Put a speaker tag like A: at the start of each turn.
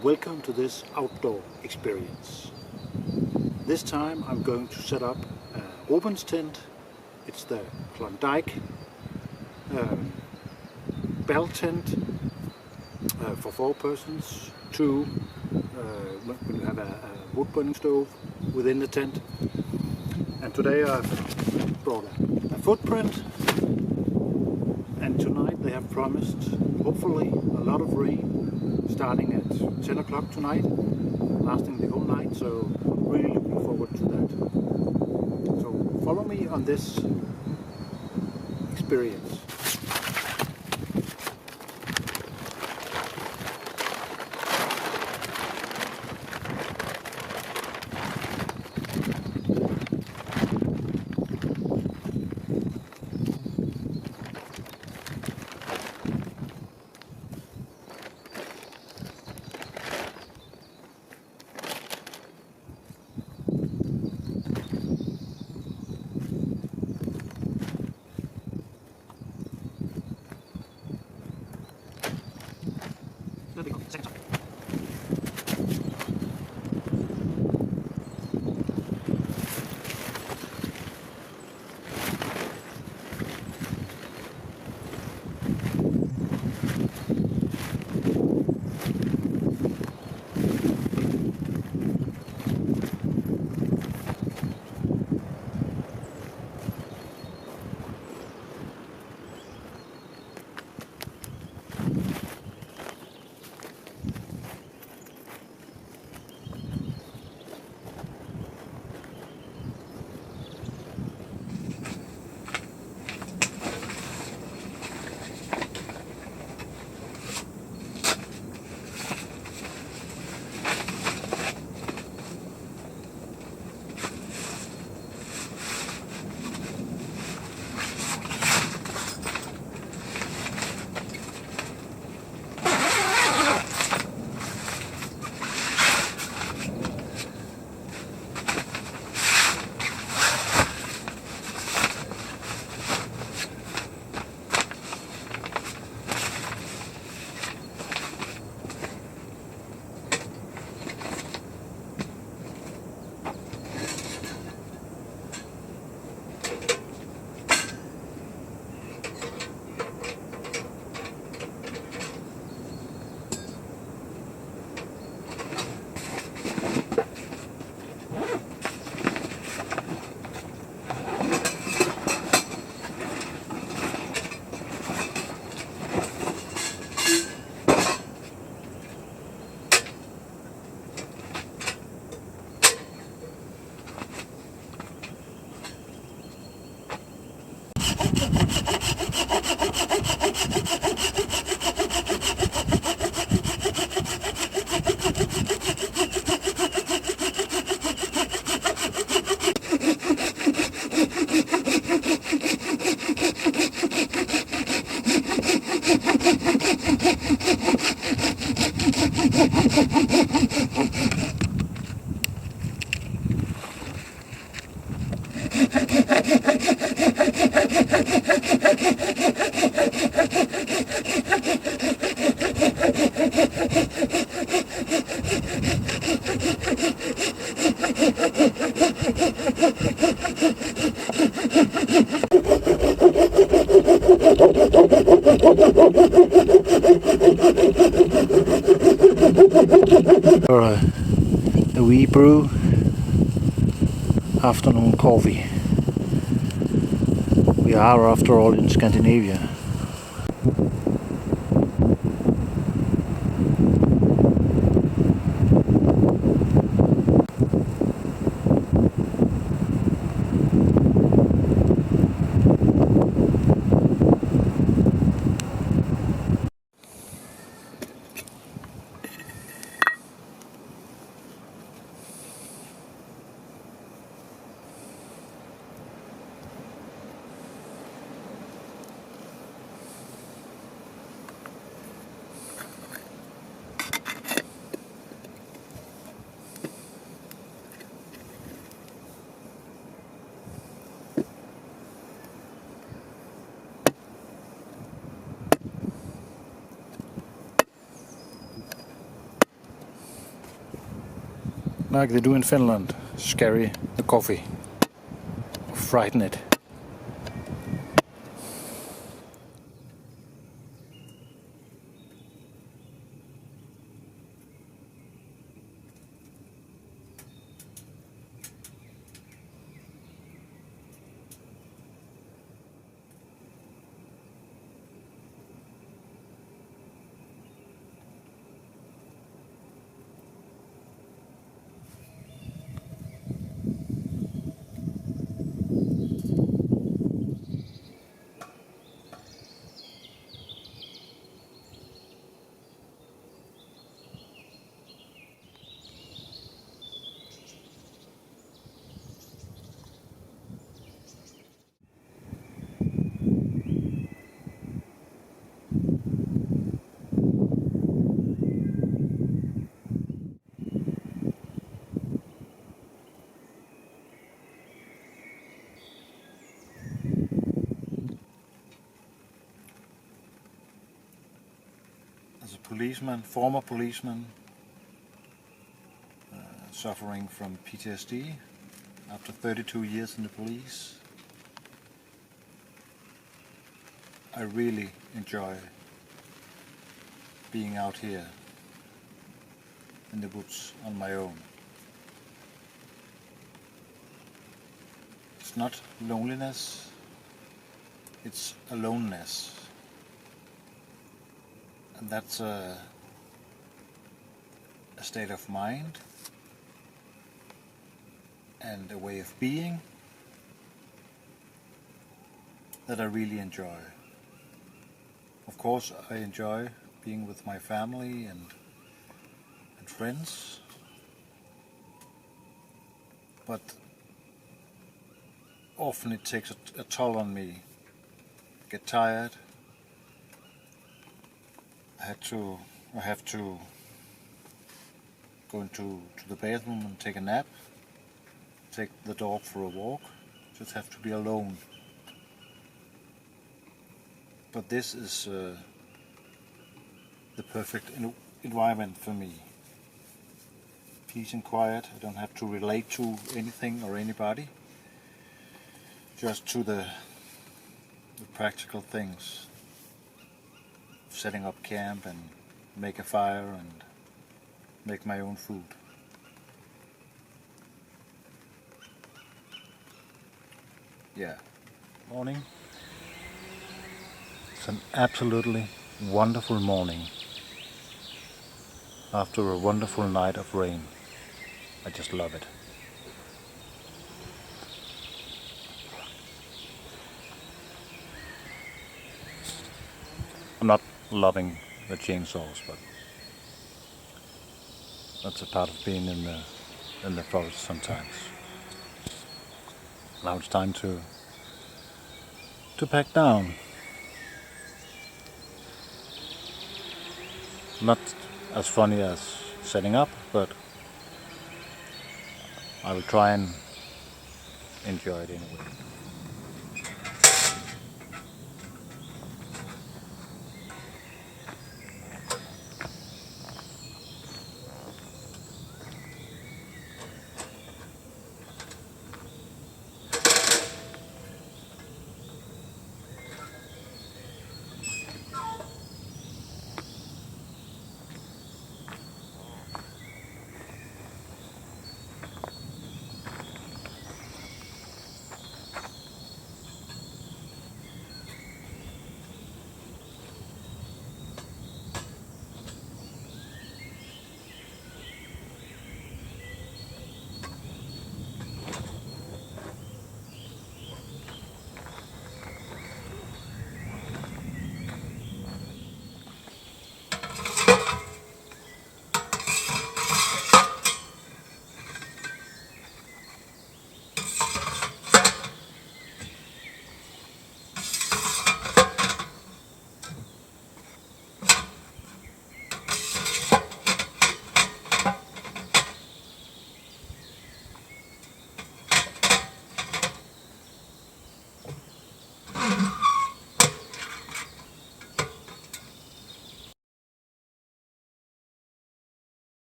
A: welcome to this outdoor experience. This time I'm going to set up a Robens tent. It's the Klondike bell tent for 4 persons, 2 when you have a wood burning stove within the tent. And today I've brought a footprint, and tonight they have promised hopefully a lot of rain starting at 10 o'clock tonight, lasting the whole night, so I'm really looking forward to that. So follow me on this experience. For a wee brew afternoon coffee. We are after all in Scandinavia. like they do in Finland, scary the coffee, frighten it. As a policeman, former policeman, suffering from PTSD after 32 years in the police, I really enjoy being out here in the woods on my own. It's not loneliness, it's aloneness. And that's a state of mind and a way of being that I really enjoy. Of course, I enjoy being with my family and friends, but often it takes a toll on me. I get tired. I have to go into the bathroom and take a nap, take the dog for a walk, just have to be alone. But this is the perfect environment for me. Peace and quiet. I don't have to relate to anything or anybody, just to the practical things. Setting up camp and make a fire and make my own food. Yeah. Morning. It's an absolutely wonderful morning after a wonderful night of rain. I just love it. I'm not loving the chainsaws, but that's a part of being in the forest sometimes. Now it's time to pack down. Not as funny as setting up, but I will try and enjoy it anyway.